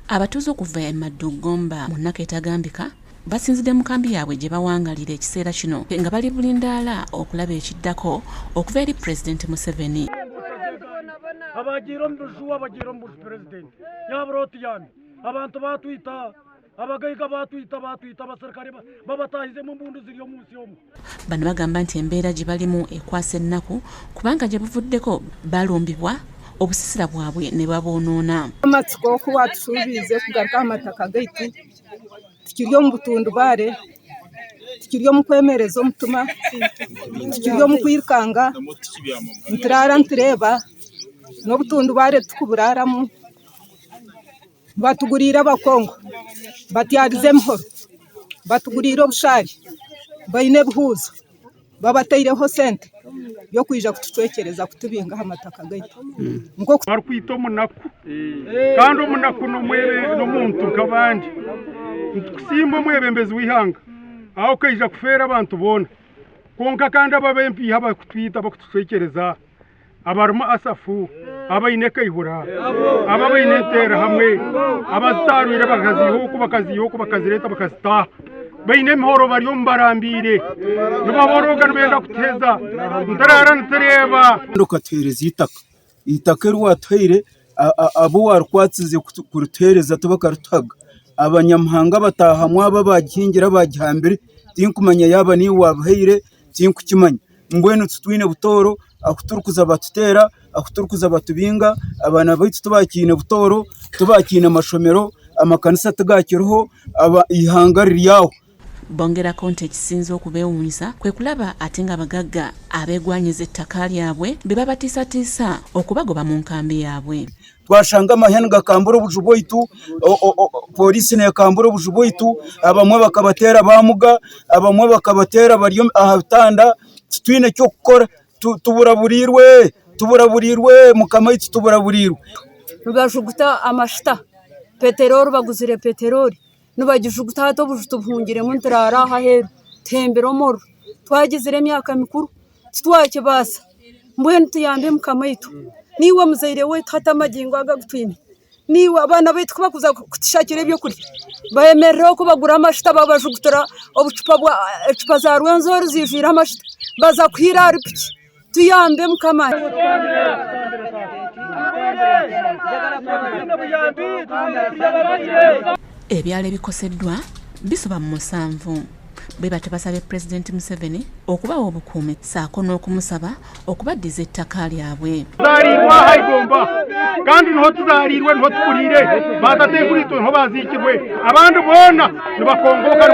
Abatuuze okuva e Maddugomba mu nnaku etagambika basinzidde mu kambi yaabwe gye bawangalira ekiseera kino nga bali bulindaala okulaba ekiddako okuva eri Pulezidenti Museveni. Abagira omubujuwa abagira omubuju Pulezidenti yaburoti yami abantu batwita abagaiga batwita abasirikare babatahize mu mbundu ziri omunsi omu. Bano bagamba nti embeera gye balimu ekwasa ennaku kubanga gye buvuddeko balumbibwa obusisira bwabwe ne baboonoona. Amatsiko okuba tusuubize kugaruka amataka gaitu tukiri omu butundubare tukiri omu kwemereza omutuma tukiri omu kwirukanga nturara ntureba n'obutundubare tukuburaramu batugurira abakongo batyarize emihoro batugurira obushari baine ebihuuzo babataireho sente yo kwija kutucwekereza kutubingaho amataka gaitu barikwita omunaku kandi omunaku n'omuntu nk'abandi nitukusimba omwebembezi w'ihanga aho kaija kufeera abantu boona konka kandi ababempiha bakutwita bakutucwekereza abarimu asafu abaine kaihura aba baine enterahamwe abazitarwire bakaziihuku bakazireta bakazitaha baine emihoro bari omu barambire nibaboroga nibenda kuteeza ntarara nitureeba okateereza itaka erwatuhaire abo warikwatsize kuruteereza tibakarutaga abanyamahanga batahamwe aba bagihingira bagihambire tinkumanya yaba niwe wabahaire tinkukimanya mbwenu tutwine butoro akuturukuza batuteera akuturukuza batubinga abana baitu tubakiine butoro tubakiine amashomero amakanisa tugakiriho ihanga ryaho. Bongerako nti ekisinza okubeewuunyisa kwe kulaba ate nga abagagga abeegwanyiza ettaka lyabwe be babatiisatiisa okubagoba mu nkambi yaabwe. Twashanga amahene gakambura obuju bwaitu polisi nekambura obuju bwaitu abamwe bakabateera bamuga abamwe bakabateera bari aha bitanda twine kyokukora tuburaburirwe mukama itu tuburaburirwe bajuguta amashita peteroli baguzire peteroli nubagijuguta hato obuju tubuhungiremu nturara aheru tembera omurro twagizire emyaka mikuru titwakibasa mbwenu tuyambe mukama itu niwe muzaire wetu hata amagingo agagutwine niwe abana baitu kubakuza kutushakira ebyokurya bayemerera okubagura amashita babajugutura ecupa za rwenzori zivira amashita baza kuhira ari piki tuyambe mukama. Ebyalo ebikoseddwa bisoba mu 7 bwe batebasabye Pulezidenti Museveni okubawa obukuumi saako n'okumusaba okubaddiza ettaka lyabwe. Tuzaalirwa Haigomba kandi niho tuzaalirwe niho tukulire batatekulitwe niho baziikirwe abandi boona nibakongoka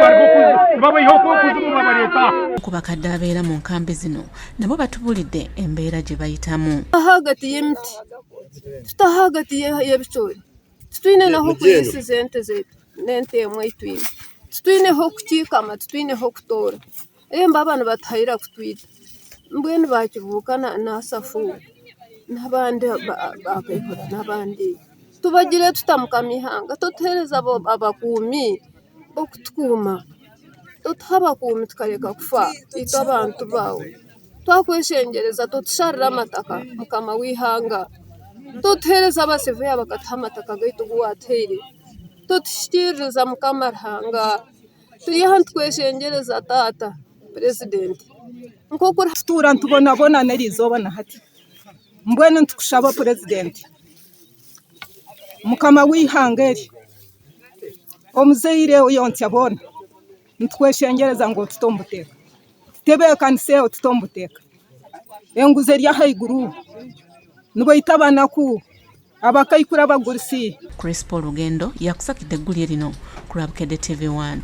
nibabaiho okuziguma baleeta. Ku bakadde abeera mu nkambi zino nabo batubulidde embeera gye bayitamu. Hagati y'emiti tutahagati y'ebicoori tutwine naho kuyisiza ente zetu n'ente emwe itwine tutwineho kukiikama tutwineho kutoora emba abana batahira kutwita mbwenu bakivuuka nasafu n'abandi bakaikora n'abandi tubagire tutamukama ihanga tutuhereza abakuumi okutukuuma tutuha abakuumi tukareka kufa itu abantu bawe twakweshengereza tutusharira amataka mukama w'ihanga tutuhereza abaseveya bakatuha amataka gaitu guwateire tutushikiririza mukama ruhanga turiho ntitweshengereza taata Pulezidenti nk'uko tutura ntubonabona n'eriizooba na hati mbwenu ntukushaba Pulezidenti mukama w'ihanga eri omuzaire yonsi abona ntitweshengereza ngu tutombuteeka tutebeekaniseeho tutombuteeka enguzi eri ahaiguru nibaita abanaku abakaikura abagurisi. Chris Paul Rugendo yakusakidde eggulire lino ku Lwabukedde TV1.